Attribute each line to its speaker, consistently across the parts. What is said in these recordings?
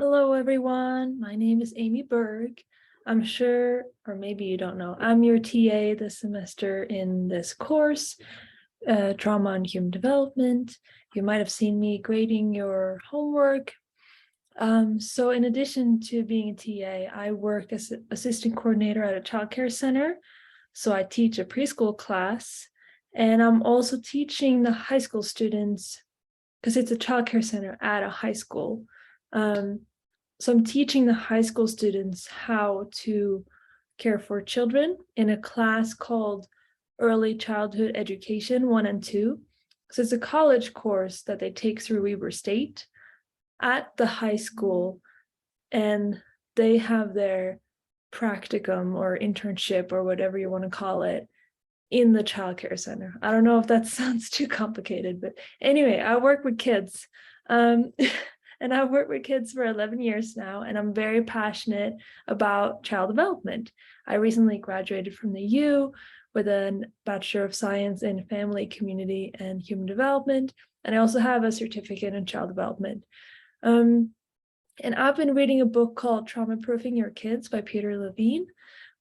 Speaker 1: Hello, everyone. My name is Amy Berg. I'm sure, or maybe you don't know, I'm your TA this semester in this course, Trauma and Human Development. You might have seen me grading your homework. So in addition to being a TA, I work as an assistant coordinator at a childcare center. So I teach a preschool class, and I'm also teaching the high school students because it's a childcare center at a high school. So I'm teaching the high school students how to care for children in a class called Early Childhood Education 1 and 2. So it's a college course that they take through Weber State at the high school, and they have their practicum or internship or whatever you want to call it in the childcare center. I don't know if that sounds too complicated, but anyway, I work with kids. And I've worked with kids for 11 years now, and I'm very passionate about child development. I recently graduated from the U with a Bachelor of Science in Family, Community, and Human Development, and I also have a certificate in child development. And I've been reading a book called Traumaproofing Your Kids by Peter Lavine,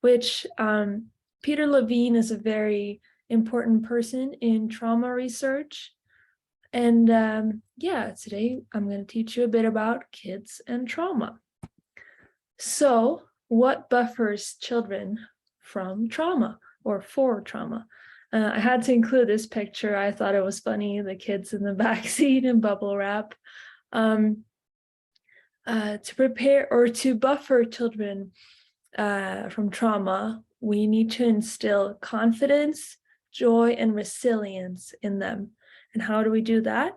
Speaker 1: which Peter Lavine is a very important person in trauma research. And yeah, today I'm going to teach you a bit about kids and trauma. So, what buffers children from trauma or for trauma? I had to include this picture. I thought it was funny, the kids in the backseat in bubble wrap. To prepare or to buffer children from trauma, we need to instill confidence, joy, and resilience in them. And how do we do that?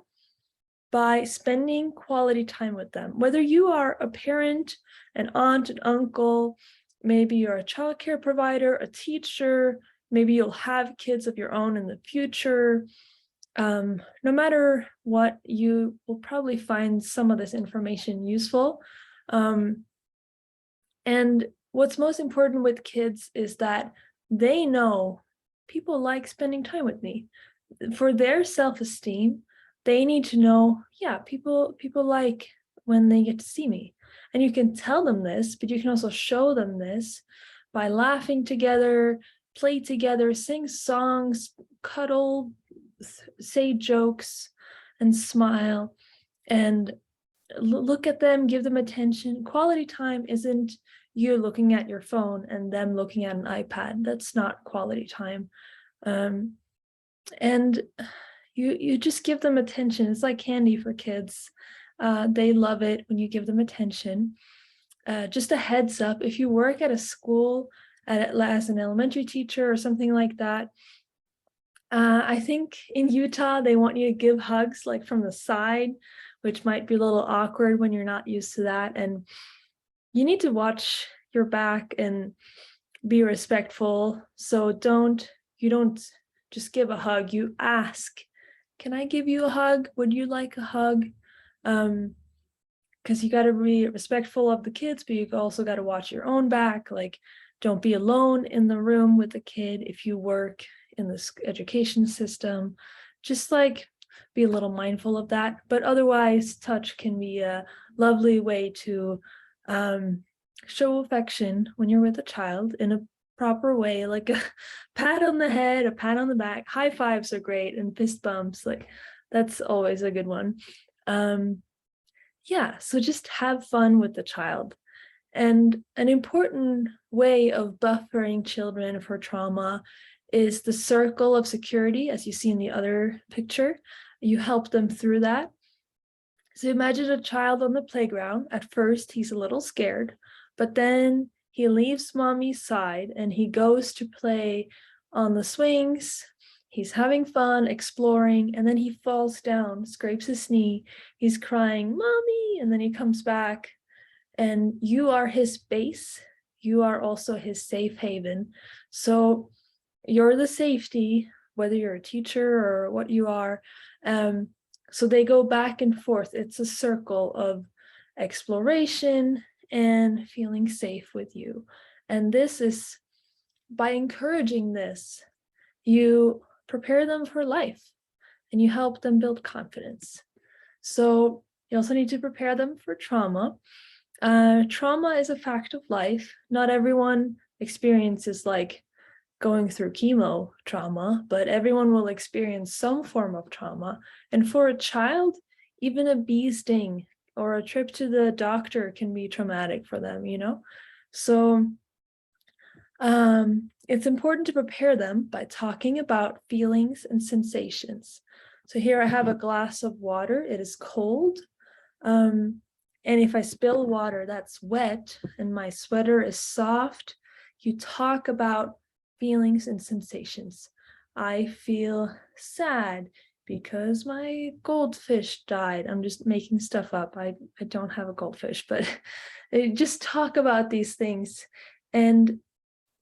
Speaker 1: By spending quality time with them. Whether you are a parent, an aunt, an uncle, maybe you're a childcare provider, a teacher, maybe you'll have kids of your own in the future. No matter what, you will probably find some of this information useful. And what's most important with kids is that they know people like spending time with me. For their self-esteem, they need to know, yeah, people like when they get to see me. And you can tell them this, but you can also show them this by laughing together, play together, sing songs, cuddle, say jokes, and smile, and look at them, give them attention. Quality time isn't you looking at your phone and them looking at an iPad. That's not quality time. And you just give them attention. It's like candy for kids. They love it when you give them attention. Just a heads up, if you work at a school as an elementary teacher or something like that, I think in Utah, they want you to give hugs like from the side, which might be a little awkward when you're not used to that. And you need to watch your back and be respectful. So you don't just give a hug, you ask, can I give you a hug? Would you like a hug? Because you got to be respectful of the kids, but you also got to watch your own back. Like, don't be alone in the room with the kid if you work in this education system. Just like be a little mindful of that. But otherwise, touch can be a lovely way to show affection when you're with a child in a proper way, like a pat on the head, a pat on the back. High fives are great, and fist bumps, like that's always a good one. Yeah, so just have fun with the child. And an important way of buffering children for trauma is the circle of security, as you see in the other picture. You help them through that. So imagine a child on the playground. At first, he's a little scared, but then he leaves mommy's side and he goes to play on the swings. He's having fun, exploring, and then he falls down, scrapes his knee. He's crying, "Mommy," and then he comes back, and you are his base. You are also his safe haven. So you're the safety, whether you're a teacher or what you are. So they go back and forth. It's a circle of exploration and feeling safe with you. And this is, by encouraging this, you prepare them for life and you help them build confidence. So you also need to prepare them for trauma. Trauma is a fact of life. Not everyone experiences like going through chemo trauma, but everyone will experience some form of trauma. And for a child, even a bee sting or a trip to the doctor can be traumatic for them, you know? So it's important to prepare them by talking about feelings and sensations. So here I have a glass of water. It is cold. And if I spill water that's wet and my sweater is soft, you talk about feelings and sensations. I feel sad because my goldfish died. I'm just making stuff up. I don't have a goldfish, but just talk about these things. And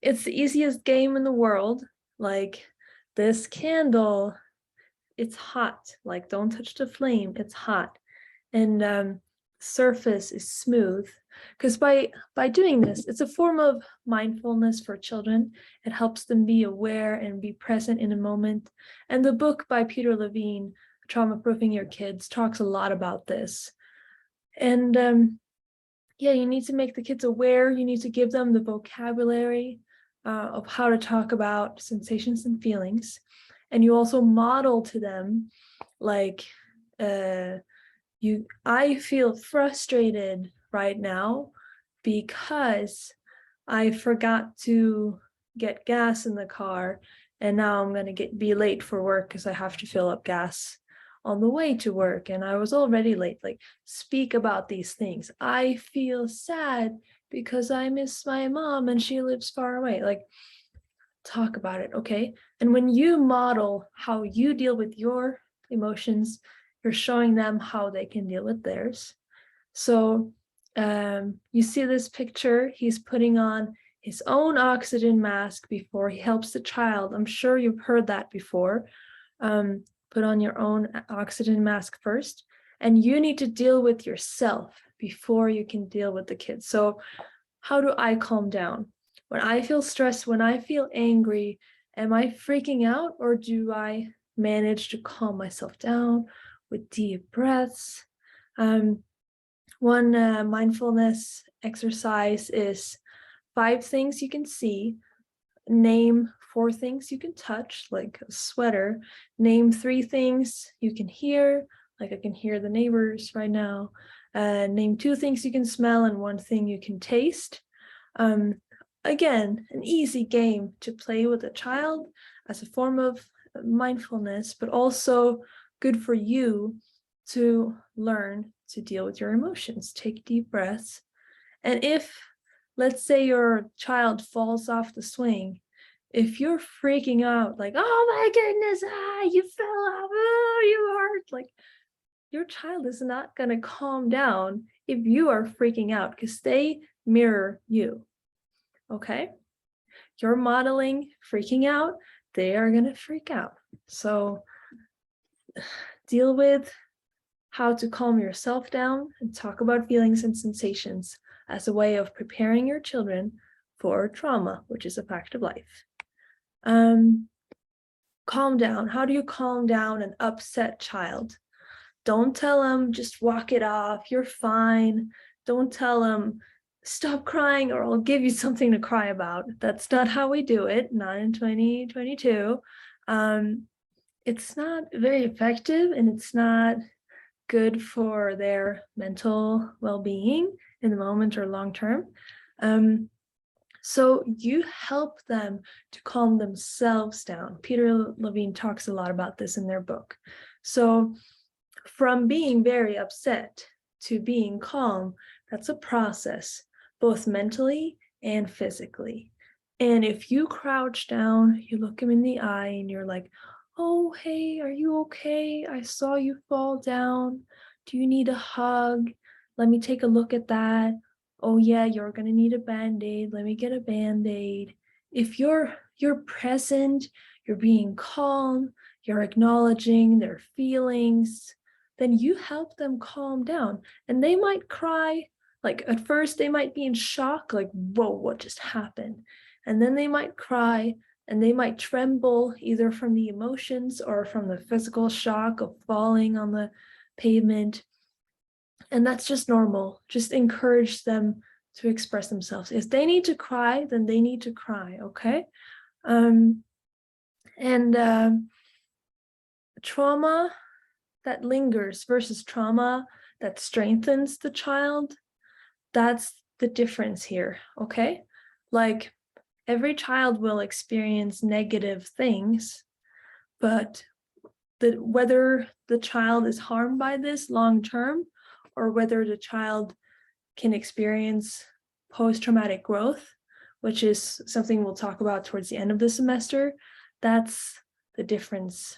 Speaker 1: it's the easiest game in the world. Like, this candle, it's hot. Like, don't touch the flame, it's hot. And surface is smooth, because by doing this, it's a form of mindfulness for children. It helps them be aware and be present in a moment. And the book by Peter Lavine, Traumaproofing Your Kids, talks a lot about this. And yeah, you need to make the kids aware. You need to give them the vocabulary of how to talk about sensations and feelings. And you also model to them, like, I feel frustrated right now because I forgot to get gas in the car, and now I'm going to be late for work because I have to fill up gas on the way to work, and I was already late. Like, speak about these things. I feel sad because I miss my mom and she lives far away. Like, talk about it, okay? And when you model how you deal with your emotions, you're showing them how they can deal with theirs. So you see this picture, he's putting on his own oxygen mask before he helps the child. I'm sure you've heard that before. Put on your own oxygen mask first, and you need to deal with yourself before you can deal with the kids. So how do I calm down? When I feel stressed, when I feel angry, am I freaking out, or do I manage to calm myself down with deep breaths? One mindfulness exercise is 5 things you can see. Name 4 things you can touch, like a sweater. Name 3 things you can hear, like I can hear the neighbors right now. Name 2 things you can smell and 1 thing you can taste. Again, an easy game to play with a child as a form of mindfulness, but also good for you to learn to deal with your emotions. Take deep breaths. And if, let's say, your child falls off the swing, if you're freaking out, like, oh my goodness, you fell off, oh, you hurt, like, your child is not going to calm down if you are freaking out, because they mirror you. Okay? You're modeling freaking out, they are going to freak out. So deal with how to calm yourself down and talk about feelings and sensations as a way of preparing your children for trauma, which is a fact of life. Calm down. How do you calm down an upset child? Don't tell them, just walk it off, you're fine. Don't tell them, stop crying or I'll give you something to cry about. That's not how we do it, not in 2022. It's not very effective, and it's not good for their mental well-being in the moment or long term. So you help them to calm themselves down. Peter Lavine talks a lot about this in their book. So from being very upset to being calm, that's a process, both mentally and physically. And if you crouch down, you look them in the eye and you're like, oh, hey, are you okay? I saw you fall down. Do you need a hug? Let me take a look at that. Oh yeah, you're gonna need a Band-Aid. Let me get a Band-Aid. If you're present, you're being calm, you're acknowledging their feelings, then you help them calm down. And they might cry, like at first they might be in shock, like, whoa, what just happened? And then they might cry, and they might tremble either from the emotions or from the physical shock of falling on the pavement. And that's just normal. Just encourage them to express themselves. If they need to cry, then they need to cry, okay? Trauma that lingers versus trauma that strengthens the child, that's the difference here, okay? Like, every child will experience negative things, but whether the child is harmed by this long term, or whether the child can experience post-traumatic growth, which is something we'll talk about towards the end of the semester, that's the difference.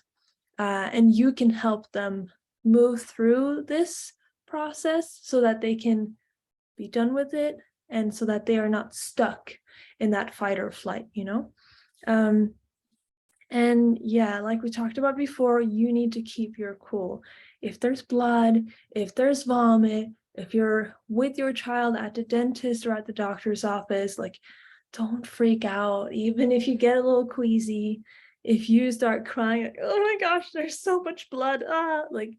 Speaker 1: And you can help them move through this process so that they can be done with it, and so that they are not stuck in that fight or flight, you know? And yeah, like we talked about before, you need to keep your cool. If there's blood, if there's vomit, if you're with your child at the dentist or at the doctor's office, like, don't freak out. Even if you get a little queasy, if you start crying, like, oh my gosh, there's so much blood, like,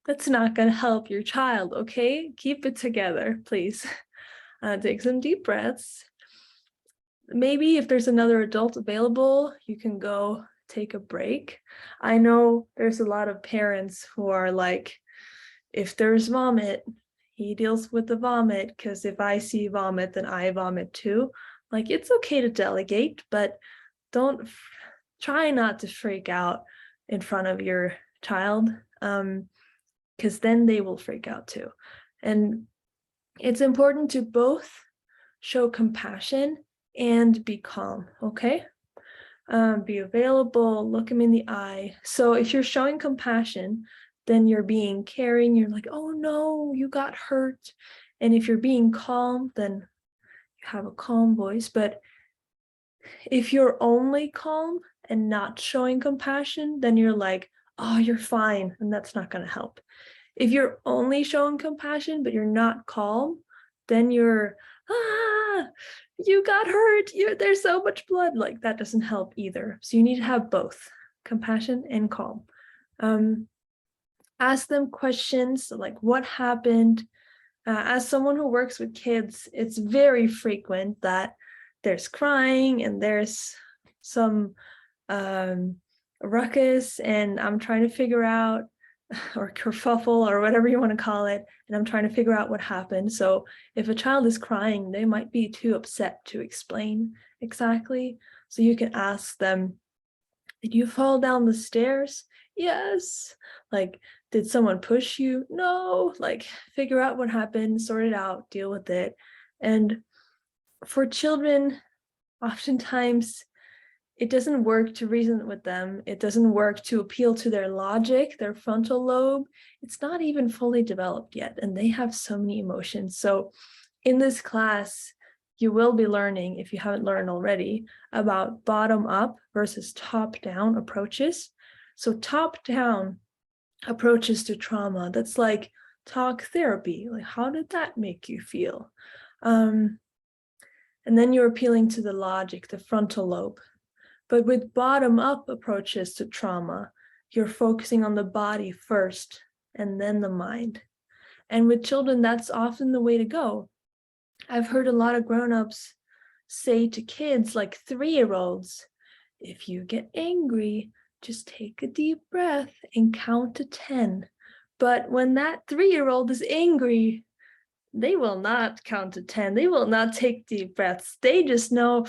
Speaker 1: that's not going to help your child, okay? Keep it together, please. Take some deep breaths. Maybe if there's another adult available, you can go take a break. I know there's a lot of parents who are like, if there's vomit, he deals with the vomit, because if I see vomit, then I vomit too. Like, it's okay to delegate, but try not to freak out in front of your child, because then they will freak out too. And it's important to both show compassion and be calm, okay? Be available, look them in the eye. So if you're showing compassion, then you're being caring. You're like, oh no, you got hurt. And if you're being calm, then you have a calm voice. But if you're only calm and not showing compassion, then you're like, oh, you're fine. And that's not going to help. If you're only showing compassion, but you're not calm, then you're, you got hurt. There's so much blood. Like, that doesn't help either. So you need to have both compassion and calm. Ask them questions like, what happened? As someone who works with kids, it's very frequent that there's crying and there's some ruckus, and I'm trying to figure out, or kerfuffle, or whatever you want to call it, and I'm trying to figure out what happened. So if a child is crying, they might be too upset to explain exactly. So you can ask them, did you fall down the stairs? Yes. Like, did someone push you? No. Like, figure out what happened, sort it out, deal with it. And for children, oftentimes it doesn't work to reason with them. It doesn't work to appeal to their logic, their frontal lobe. It's not even fully developed yet, and they have so many emotions. So in this class, you will be learning, if you haven't learned already, about bottom-up versus top-down approaches. So top-down approaches to trauma, that's like talk therapy. Like, how did that make you feel? And then you're appealing to the logic, the frontal lobe. But with bottom-up approaches to trauma, you're focusing on the body first and then the mind. And with children, that's often the way to go. I've heard a lot of grown-ups say to kids, like 3-year-olds, if you get angry, just take a deep breath and count to 10. But when that 3-year-old is angry, they will not count to 10. They will not take deep breaths. They just know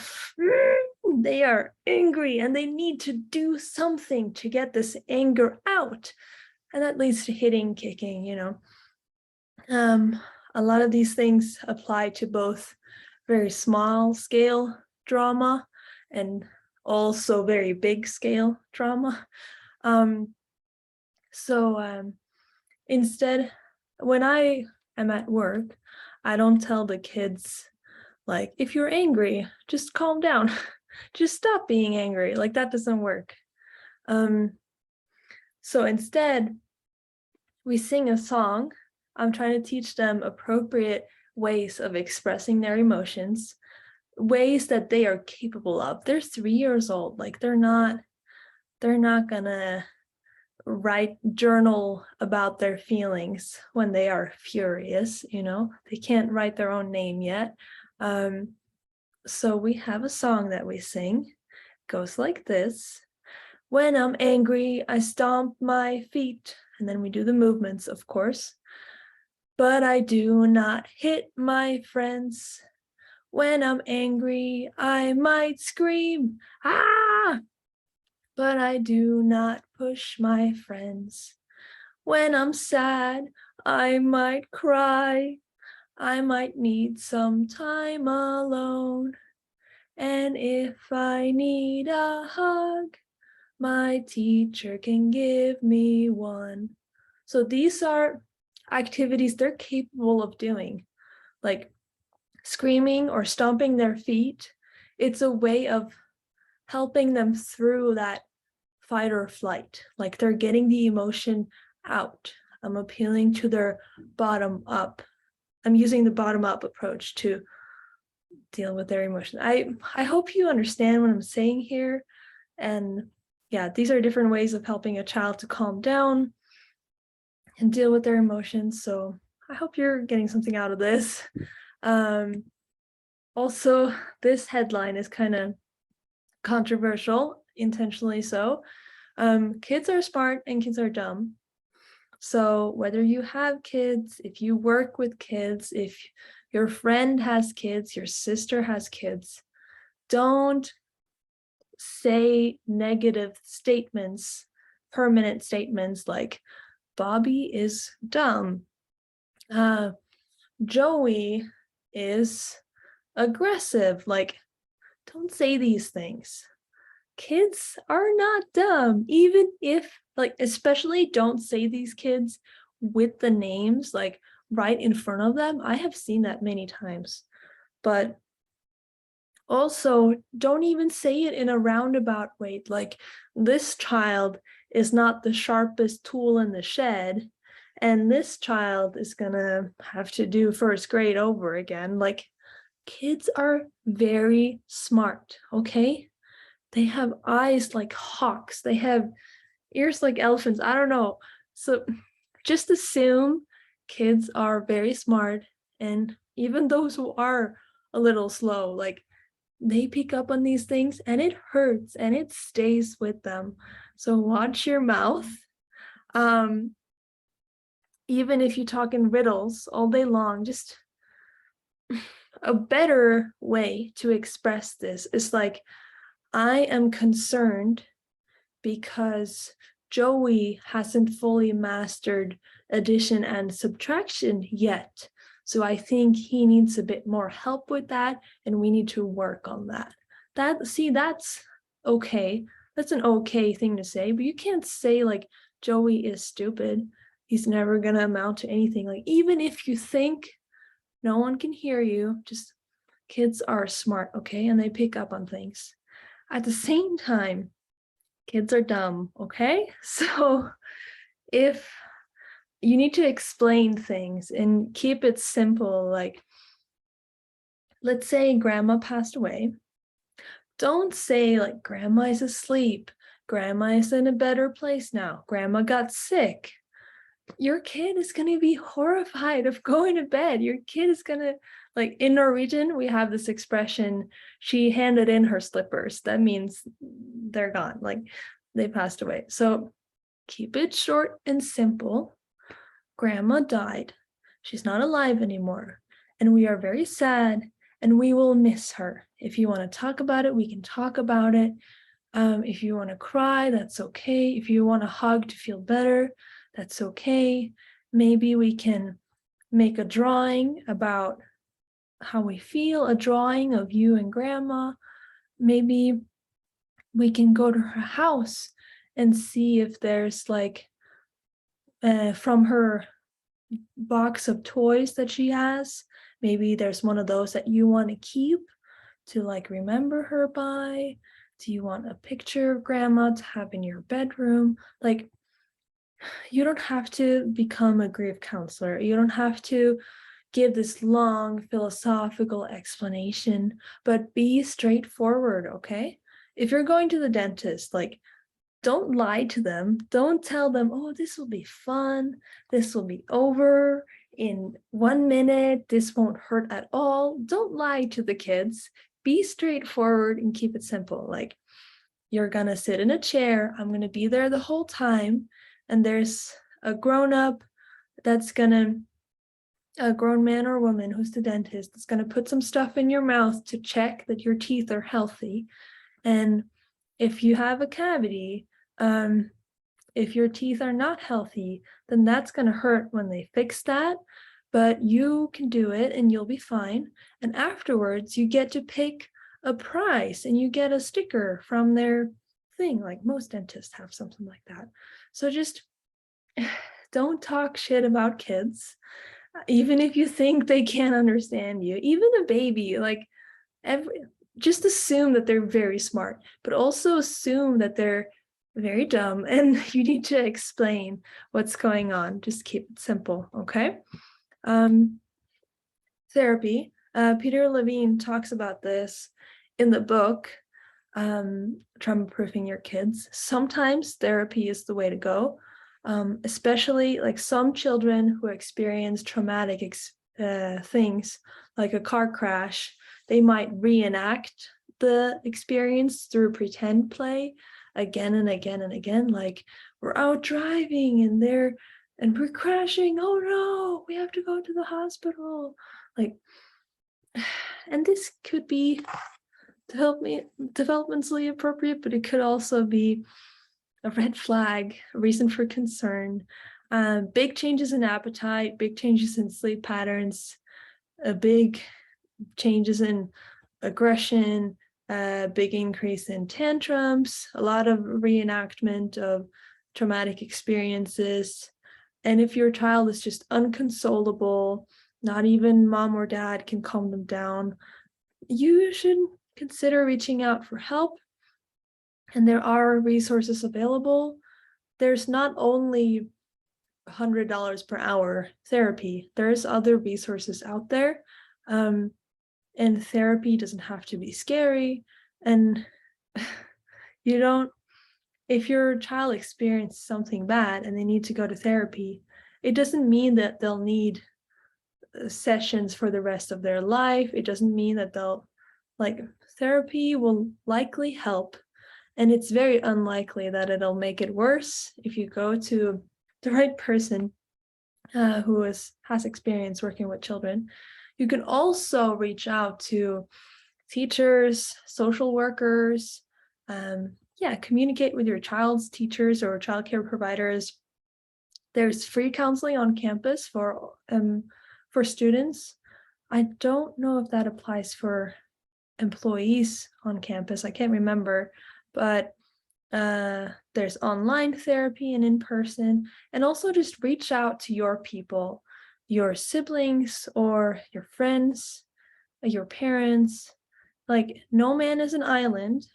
Speaker 1: they are angry and they need to do something to get this anger out. And that leads to hitting, kicking, you know. A lot of these things apply to both very small scale trauma and also very big scale trauma. Instead, when I am at work, I don't tell the kids, like, if you're angry, just calm down. Just stop being angry. Like, that doesn't work. So instead, we sing a song. I'm trying to teach them appropriate ways of expressing their emotions, ways that they are capable of. They're 3 years old. Like, they're not gonna write journal about their feelings when they are furious, they can't write their own name yet. So we have a song that we sing. It goes like this. When I'm angry, I stomp my feet, and then we do the movements, of course. But I do not hit my friends. When I'm angry, I might scream, ah! But I do not push my friends. When I'm sad, I might cry. I might need some time alone. And if I need a hug, my teacher can give me one. So these are activities they're capable of doing, like screaming or stomping their feet. It's a way of helping them through that fight or flight, like they're getting the emotion out. I'm appealing to their bottom up. I'm using the bottom up approach to deal with their emotions. I hope you understand what I'm saying here. And yeah, these are different ways of helping a child to calm down and deal with their emotions. So I hope you're getting something out of this. Also, this headline is kind of controversial, intentionally so. Kids are smart and kids are dumb. So whether you have kids, if you work with kids, if your friend has kids, your sister has kids, don't say negative statements, permanent statements like Bobby is dumb, Joey is aggressive. Like, don't say these things. Kids are not dumb, even if, like, especially don't say these kids with the names like right in front of them. I have seen that many times. But also, don't even say it in a roundabout way. Like, this child is not the sharpest tool in the shed, and this child is gonna have to do first grade over again. Like, kids are very smart, okay? They have eyes like hawks. They have ears like elephants. I don't know. So just assume kids are very smart, and even those who are a little slow, like, they pick up on these things and it hurts and it stays with them. So watch your mouth. Even if you talk in riddles all day long, just a better way to express this is like, I am concerned because Joey hasn't fully mastered addition and subtraction yet. So I think he needs a bit more help with that, and we need to work on that. That's okay. That's an okay thing to say, but you can't say like Joey is stupid. He's never gonna amount to anything. Like, even if you think no one can hear you, just kids are smart, okay? And they pick up on things. At the same time, kids are dumb, okay? So if you need to explain things and keep it simple, like, let's say grandma passed away. Don't say like, grandma is asleep, grandma is in a better place now, grandma got sick. Your kid is going to be horrified of going to bed. Your kid is going to, like, in Norwegian, we have this expression, she handed in her slippers. That means they're gone, like they passed away. So keep it short and simple. Grandma died. She's not alive anymore. And we are very sad and we will miss her. If you want to talk about it, we can talk about it. If you want to cry, that's okay. If you want a hug to feel better, that's okay. Maybe we can make a drawing about how we feel, a drawing of you and grandma. Maybe we can go to her house and see if there's like, from her box of toys that she has, maybe there's one of those that you want to keep to like remember her by. Do you want a picture of grandma to have in your bedroom? Like, you don't have to become a grief counselor. You don't have to give this long philosophical explanation, but be straightforward, okay? If you're going to the dentist, like, don't lie to them. Don't tell them, oh, this will be fun. This will be over in 1 minute. This won't hurt at all. Don't lie to the kids. Be straightforward and keep it simple. Like, you're going to sit in a chair. I'm going to be there the whole time. And there's a grown-up that's going to, a grown man or woman who's the dentist, that's going to put some stuff in your mouth to check that your teeth are healthy. And if you have a cavity, if your teeth are not healthy, then that's going to hurt when they fix that. But you can do it and you'll be fine. And afterwards, you get to pick a prize and you get a sticker from their thing. Like most dentists have something like that. So just don't talk shit about kids, even if you think they can't understand you. Even a baby, like just assume that they're very smart, but also assume that they're very dumb and you need to explain what's going on. Just keep it simple, okay? Therapy. Peter Lavine talks about this in the book, Traumaproofing Your Kids. Sometimes therapy is the way to go, especially like some children who experience traumatic things like a car crash. They might reenact the experience through pretend play again and again and again. Like, we're out driving and we're crashing. Oh no, we have to go to the hospital. Like, and this could be developmentally appropriate, but it could also be a red flag, a reason for concern. Big changes in appetite, big changes in sleep patterns, big changes in aggression, big increase in tantrums, a lot of reenactment of traumatic experiences. And if your child is just unconsolable, not even mom or dad can calm them down, you should consider reaching out for help. And there are resources available. There's not only $100 per hour therapy, there's other resources out there. And therapy doesn't have to be scary. And you don't, if your child experienced something bad and they need to go to therapy, it doesn't mean that they'll need sessions for the rest of their life. It doesn't mean that therapy will likely help. And it's very unlikely that it'll make it worse if you go to the right person who has experience working with children. You can also reach out to teachers, social workers, communicate with your child's teachers or childcare providers. There's free counseling on campus for students. I don't know if that applies for employees on campus. I can't remember, but there's online therapy and in person. And also just reach out to your people, your siblings or your friends, your parents. Like, no man is an island,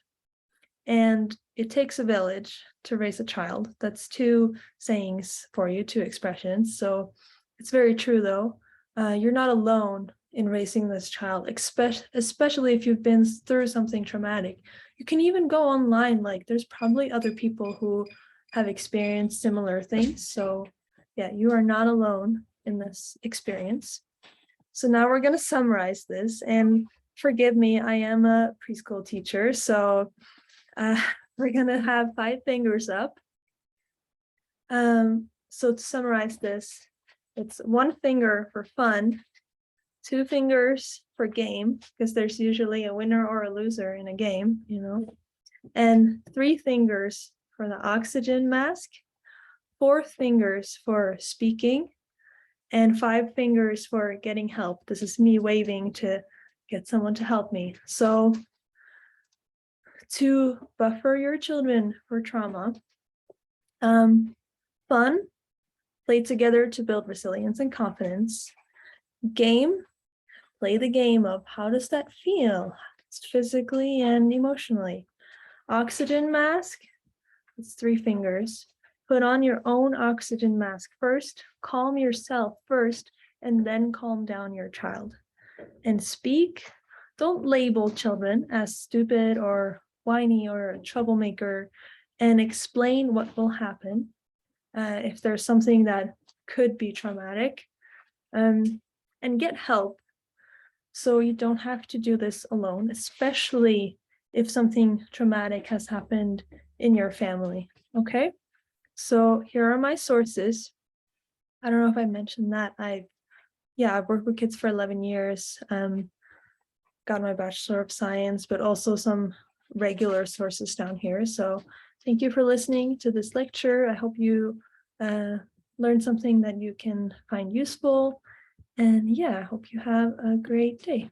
Speaker 1: and it takes a village to raise a child. That's two sayings for you, two expressions. So it's very true, though. You're not alone in raising this child, especially if you've been through something traumatic. You can even go online. Like, there's probably other people who have experienced similar things. So yeah, you are not alone in this experience. So now we're going to summarize this, and forgive me, I am a preschool teacher. So we're going to have 5 fingers up. So to summarize this, it's 1 finger for fun, 2 fingers for game, because there's usually a winner or a loser in a game, and 3 fingers for the oxygen mask, 4 fingers for speaking, and 5 fingers for getting help. This is me waving to get someone to help me. So to buffer your children for trauma, fun, play together to build resilience and confidence. Game, play the game of how does that feel physically and emotionally. Oxygen mask, it's 3 fingers. Put on your own oxygen mask first, calm yourself first, and then calm down your child. And speak, don't label children as stupid or whiny or a troublemaker. and explain what will happen if there's something that could be traumatic, and get help so you don't have to do this alone, especially if something traumatic has happened in your family. Okay, so here are my sources. I don't know if I mentioned that. I've worked with kids for 11 years, got my Bachelor of Science, but also some regular sources down here. So thank you for listening to this lecture. I hope you learned something that you can find useful. And yeah, I hope you have a great day.